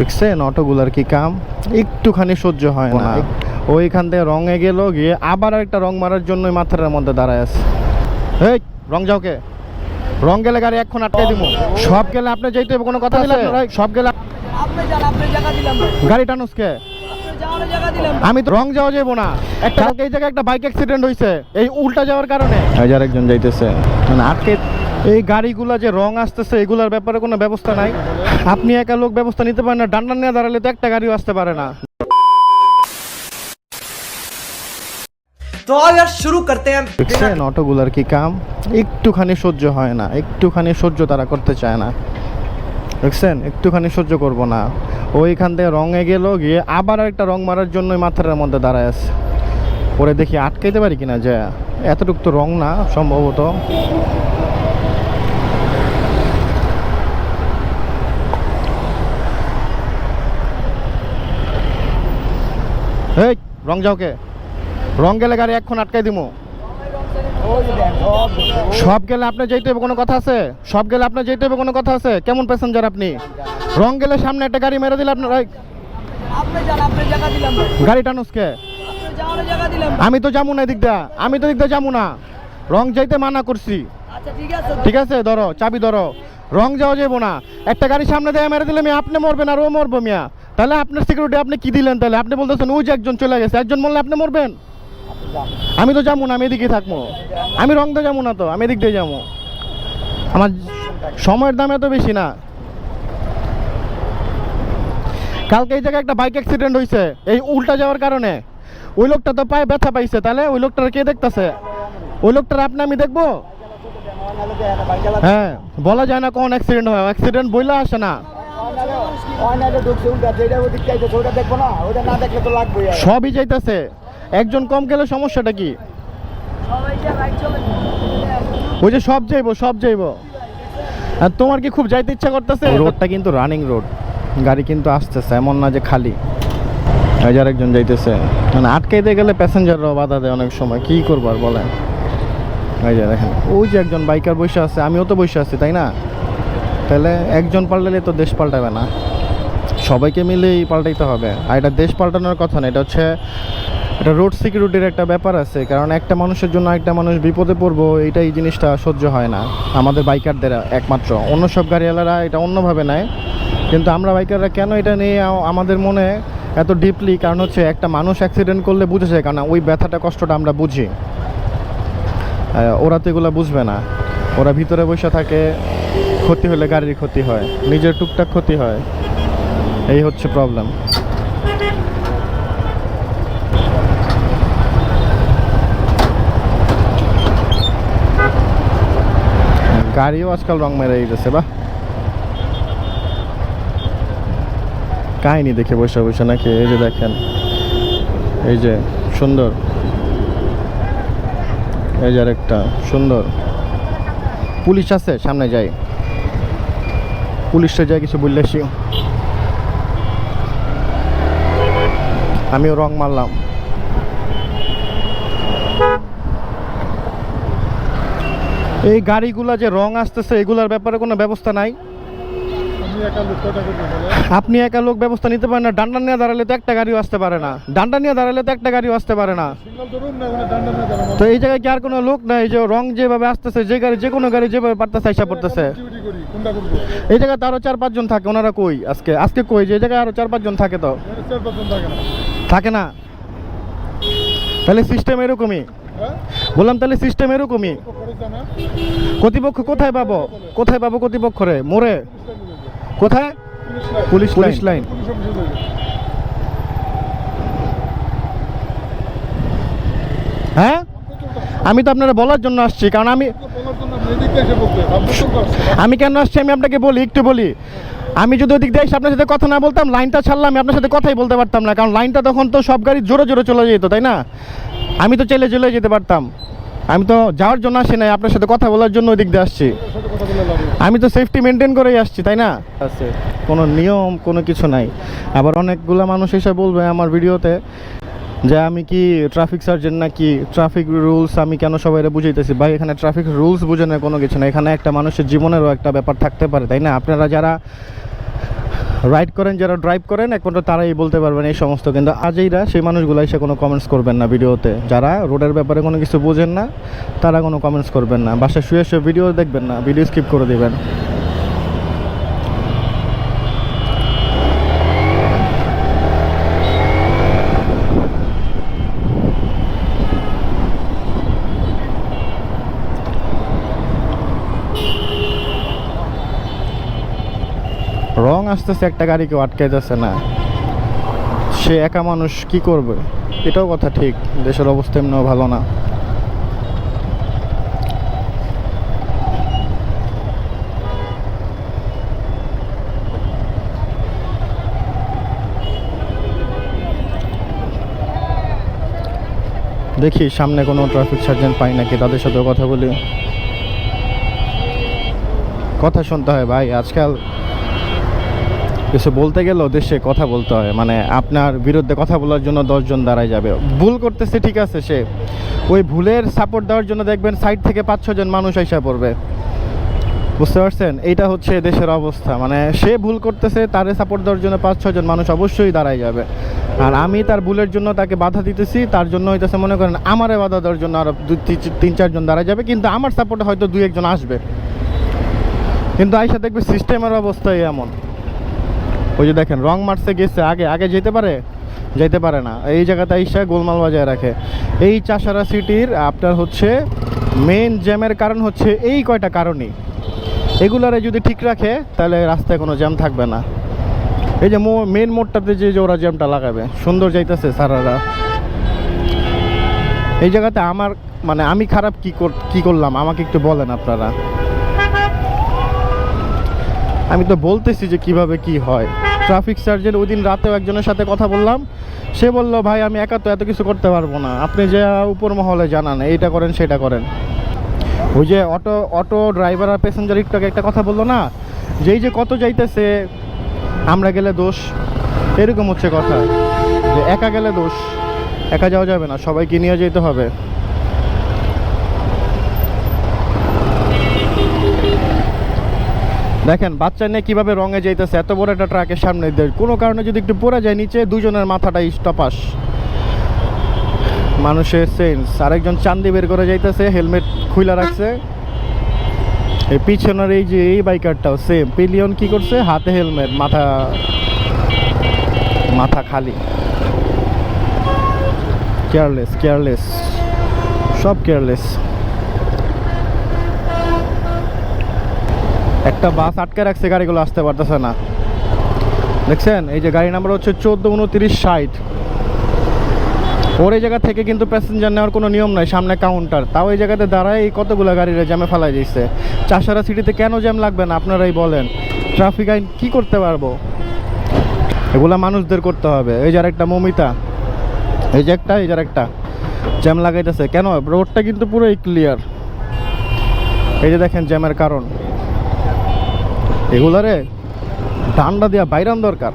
দেখছেন অটোগুলার কি কাম, একটুখানি সহ্য হয় না। ওইখান থেকে রঙে গেল গিয়ে আবার একটা রং মারার জন্য মাথার মধ্যে দাঁড়ায় আছে। এই রং যাও কে, রং গেলে গাড়ি এখন আটকে দিব। সব গেলে আপনি যাইতে হবে, কোনো কথা আছে? সব গেলে গাড়ি টানুস কে? আমি তো রং যাওয়া যাবো না। একটা কালকে এই জায়গায় একটা বাইক অ্যাক্সিডেন্ট হয়েছে এই উল্টা যাওয়ার কারণে। হাজার একজন যাইতেছে মানে আটকে। এই গাড়িগুলা যে রং আসতেছে এগুলার ব্যাপারে কোনো ব্যবস্থা নাই। আপনি একা লোক ব্যবস্থা নিতে পারেন না, ডান্ডা নিয়ে দাঁড়ালে তো একটা গাড়িও আসতে পারে না। তো यार शुरू करते हैं। দেখছেন অটোগুলার কি কাম, একটুখানি সহ্য হয় না, একটুখানি সহ্য তারা করতে চায় না। দেখছেন একটুখানি সহ্য করব না। ওইখান থেকে রঙে গেল গিয়ে আবার একটা রং মারার জন্য মাথার মধ্যে দাঁড়ায় আছে। পরে দেখি আটকাইতে পারি কিনা, যে এতটুকু তো রং না সম্ভবত। এই রং যাও কে, রং গেলে গাড়ি এখন আটকাই দিব। সব গেলে আপনি যাইতে হবে, কোনো কথা আছে? সব গেলে আপনি যাইতে হবে, কোনো কথা আছে? কেমন প্যাসেঞ্জার আপনি? রং গেলে সামনে একটা গাড়ি মেরে দিলে আপনার গাড়ি টানুস কে? আমি তো যাবো না এদিক দা, আমি তো এদিক দা যাবো না। রং যাইতে মানা করছি। ঠিক আছে ধরো চাবি ধরো, রং যাওয়া যাবো না। একটা গাড়ি সামনে দিয়ে মেরে দিলে আপনি মরবেন আর ও মরবো মিয়া। তাহলে আপনার সিকিউরিটি আপনি কি দিলেন? তাহলে আপনি বলতেছেন ওই যে একজন চলে গেছে, একজন বললে আপনি মরবেন। আমি তো যাবো না, আমি এদিকে থাকবো। আমি রং দিয়ে যাবো না তো, আমি এদিক দিয়ে যাবো। আমার সময়ের দাম এত বেশি না। কালকে এই জায়গায় একটা বাইক অ্যাক্সিডেন্ট হয়েছে এই উল্টা যাওয়ার কারণে। ওই লোকটা তো পায়ে ব্যথা পাইছে, তাহলে ওই লোকটার কে দেখতেছে? ওই লোকটার আপনি আমি দেখবো? হ্যাঁ বলা যায় না কোন অ্যাক্সিডেন্ট হয়, অ্যাক্সিডেন্ট বইলা আসে না। সবই যাইতেছে, একজন কম গেলে সমস্যাটা কি? ওই যে সব যাইবো, সব যাইবো। আর তোমার কি খুব যাইতে ইচ্ছা করতেছে? রোডটা কিন্তু রানিং রোড, গাড়ি কিন্তু আসতেছে, এমন না যে খালি। হাজার একজন যাইতেছে মানে আটকাইতে গেলে প্যাসেঞ্জাররাও বাধা দেয় অনেক সময়। কি করবার বলেন? এই যে দেখেন ওই যে একজন বাইকার বসে আছে, আমিও তো বসে আছি তাই না? তাহলে একজন পাল্টালে তো দেশ পাল্টাবে না, সবাইকে মিলেই পাল্টাইতে হবে। আর এটা দেশ পাল্টানোর কথা না, এটা হচ্ছে এটা রোড সিকিউরিটির একটা ব্যাপার আছে। কারণ একটা মানুষের জন্য একটা মানুষ বিপদে পড়বো, এইটা এই জিনিসটা সহ্য হয় না আমাদের বাইকারদের একমাত্র। অন্য সব গাড়িওয়ালারা এটা অন্যভাবে নেয়, কিন্তু আমরা বাইকাররা কেন এটা নিয়ে আমাদের মনে এত ডিপলি? কারণ হচ্ছে একটা মানুষ অ্যাক্সিডেন্ট করলে বুঝে যায়, কারণ ওই ব্যথাটা কষ্টটা আমরা বুঝি। ওরা তো এগুলো বুঝবে না, ওরা ভিতরে বসে থাকে। ক্ষতি হলে গাড়ির ক্ষতি হয়, নিজের টুকটাক ক্ষতি হয়, এই হচ্ছে প্রবলেম। গাড়িও আজকাল রং মেরে গেছে। বাহ, কাহিনী দেখে বসে বসে নাকি? এই যে দেখেন, এই যে সুন্দর, এই যে আরেকটা সুন্দর। পুলিশ আছে সামনে, যাই পুলিশটা যাই কিছু বললে আমিও রং মারলাম। এই গাড়িগুলা যে রং আসতেছে এগুলার ব্যাপারে কোনো ব্যবস্থা নাই। আপনি একা লোক ব্যবস্থা নিতে পারেন না, ডান্ডা নিয়ে দাঁড়ালে তো একটা গাড়িও আসতে পারে না, ডান্ডা নিয়ে দাঁড়ালে তো একটা গাড়িও আসতে পারে না। তো এই জায়গায় কি আর কোনো লোক নাই? যে রং যেভাবে আসতেছে, যে গাড়ি যে কোনো গাড়ি যেভাবে পারতেছে আইসা পড়তেছে। এই জায়গায় তো আরো 4-5 জন থাকে, ওনারা কই? আজকে কই যে জায়গায় আরো 4-5 জন থাকে? তো থাকে না। তাহলে সিস্টেম এরকমই বললাম, তাহলে সিস্টেম এরকমই। কর্তৃপক্ষ কোথায় পাবো? কোথায় পাবো কর্তৃপক্ষ রে? মোড়ে কোথায়? Police line. হ্যাঁ আমি তো আপনারা বলার জন্য আসছি, কারণ আমি কেন আসছি আমি আপনাকে বলি, একটু বলি। আমি যদি ওদিক দিয়ে আপনার সাথে কথা না বলতাম, লাইনটা ছাড়লাম, আমি আপনার সাথে কথাই বলতে পারতাম না। কারণ লাইনটা তখন তো সব গাড়ি জোরে জোরে চলে যেত তাই না? আমি তো চাইলে চলে যেতে পারতাম। আমি তো যাওয়ার জন্য আসি নাই, আপনার সাথে কথা বলার জন্য ওই দিক দিয়ে আসছি। আমি তো সেফটি মেনটেন করেই আসছি তাই না? আছে কোনো নিয়ম কোনো কিছু নাই। আবার অনেকগুলো মানুষ এসে বলবে আমার ভিডিওতে যে আমি কি ট্রাফিক সার্জেন্ট নাকি, ট্রাফিক রুলস আমি কেন সবাইরে বুঝাইতেছি। ভাই এখানে ট্রাফিক রুলস বোঝানোর কোনো কিছু না, এখানে একটা মানুষের জীবনেরও একটা ব্যাপার থাকতে পারে তাই না? আপনারা যারা রাইড করেন যারা ড্রাইভ করেন একমাত্র তারাই বলতে পারবেন এই সমস্ত, কিন্তু আজইরা সেই মানুষগুলো এসে কোনো কমেন্টস করবেন না ভিডিওতে। যারা রোডের ব্যাপারে কোনো কিছু বোঝেন না তারা কোনো কমেন্টস করবেন না, বাসায় শুয়ে শুয়ে ভিডিও দেখবেন না, ভিডিও স্কিপ করে দেবেন। রং আসতেছে, একটা গাড়ি কেউ আটকাইতেছে না, সে একা মানুষ কি করবে? এটাও কথা ঠিক, দেশের অবস্থা এমনিও ভালো না। দেখি সামনে কোনো ট্রাফিক সার্জেন্ট পাই নাকি, তাদের সাথেও কথা বলি। কথা শুনতে হয় ভাই, আজকাল কিছু বলতে গেলেও দেশে কথা বলতে হয়, মানে আপনার বিরুদ্ধে কথা বলার জন্য 10 জন দাঁড়ায় যাবে। ভুল করতেছে ঠিক আছে, সে ওই ভুলের সাপোর্ট দেওয়ার জন্য দেখবেন সাইড থেকে 5-6 জন মানুষ আইসা পড়বে, বুঝতে পারছেন? এইটা হচ্ছে দেশের অবস্থা, মানে সে ভুল করতেছে, তারে সাপোর্ট দেওয়ার জন্য 5-6 জন মানুষ অবশ্যই দাঁড়ায় যাবে। আর আমি তার ভুলের জন্য তাকে বাধা দিতেছি, তার জন্য হইতেছে মনে করেন আমারে বাধা দেওয়ার জন্য আরও 3-4 জন দাঁড়ায় যাবে, কিন্তু আমার সাপোর্টে হয়তো 2-1 জন আসবে, কিন্তু আইসা দেখবে সিস্টেমের অবস্থাই এমন। ওই যে দেখেন রং মারতে গেছে, আগে আগে যেতে পারে না, এই জায়গাতে আইসা গোলমাল বাজায় রাখে। এই চাষারা সিটির আপনার হচ্ছে মেন জ্যামের কারণ হচ্ছে এই কয়টা কারণই, এগুলারে যদি ঠিক রাখে তাহলে রাস্তায় কোনো জ্যাম থাকবে না। এই যে মেন মোড়টাতে যে ওরা জ্যামটা লাগাবে, সুন্দর যাইতেছে সারারা। এই জায়গাতে আমার মানে আমি খারাপ কি করলাম আমাকে একটু বলেন আপনারা। আমি তো বলতেছি যে কিভাবে কি হয়। ট্রাফিক সার্জেন্ট ওই দিন রাতেও একজনের সাথে কথা বললাম, সে বলল ভাই আমি একা তো এত কিছু করতে পারবো না, আপনি যে উপর মহলে জানান, এইটা করেন সেটা করেন। ওই যে অটো ড্রাইভার আর প্যাসেঞ্জার একটু আগে একটা কথা বললো না, যেই যে কত যাইতেছে আমরা গেলে দোষ, এরকম হচ্ছে কথা, যে একা গেলে দোষ, একা যাওয়া যাবে না, সবাইকে নিয়ে যেতে হবে। দেখেন বাচ্চা নিয়ে কীভাবে রঙে যাইতেছে, এত বড় একটা ট্রাকের সামনে দিয়ে কোনো কারণে যদি একটু পড়ে যায় নিচে, দুজনের মাথাটা স্টপাস। মানুষের সেন্স। আরেকজন চান্দি বের করে যাইতেছে, হেলমেট খুইলা রাখছে। এই পিছনের এই যে এই বাইকারটাও সেম, পিলিয়ন কি করছে, হাতে হেলমেট, মাথা খালি। কেয়ারলেস সব কেয়ারলেস। একটা বাস আটকে রাখছে, গাড়িগুলো আসতে পারতেছে না, দেখছেন? এই যে গাড়ি নাম্বার হচ্ছে 142960। ওর এই জায়গা থেকে কিন্তু প্যাসেঞ্জার নেওয়ার কোনো নিয়ম নাই, সামনে কাউন্টার, তাও এই জায়গাতে দাঁড়ায় এই কতগুলো গাড়ির জ্যামে ফেলাই দিচ্ছে। চাষারা সিটিতে কেন জ্যাম লাগবে না আপনারাই বলেন? ট্রাফিক আইন কি করতে পারবো? এগুলা মানুষদের করতে হবে। এই যার একটা মমিতা, এই যে একটা জ্যাম লাগাইতেছে কেন? রোডটা কিন্তু পুরোই ক্লিয়ার। এই যে দেখেন জ্যামের কারণ, এগুলারে ডান্ডা দিয়া বাইরান দরকার।